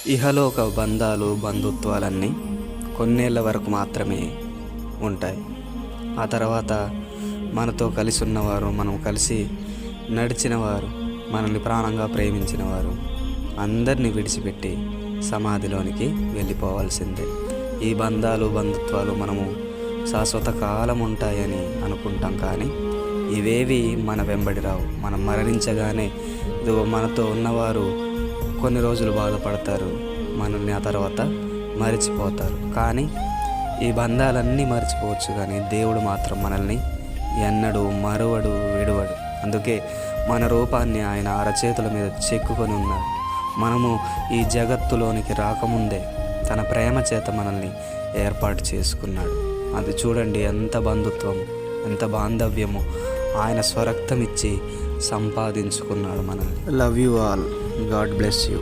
ఇహలోక బంధాలు బంధుత్వాలన్నీ కొన్నేళ్ల వరకు మాత్రమే ఉంటాయి. ఆ తర్వాత మనతో కలిసి ఉన్నవారు, మనం కలిసి నడిచిన వారు, మనల్ని ప్రాణంగా ప్రేమించిన వారు అందరినీ విడిచిపెట్టి సమాధిలోనికి వెళ్ళిపోవాల్సిందే. ఈ బంధాలు బంధుత్వాలు మనము శాశ్వత కాలం ఉంటాయని అనుకుంటాం, కానీ ఇవేవి మన వెంబడి రావు. మనం మరణించగానే ఇదిగో మనతో ఉన్నవారు కొన్ని రోజులు బాధపడతారు, మనల్ని ఆ తర్వాత మరిచిపోతారు. కానీ ఈ బంధాలన్నీ మర్చిపోవచ్చు, కానీ దేవుడు మాత్రం మనల్ని ఎన్నడూ మరువడు, విడువడు. అందుకే మన రూపాన్ని ఆయన అరచేతుల మీద చెక్కుకొని ఉన్నాడు. మనము ఈ జగత్తులోనికి రాకముందే తన ప్రేమ చేత మనల్ని ఏర్పాటు చేసుకున్నాడు. అది చూడండి, ఎంత బంధుత్వం, ఎంత బాంధవ్యము. ఆయన స్వరక్తం ఇచ్చి సంపాదించుకున్నాడు మనల్ని. Love you all. God bless you.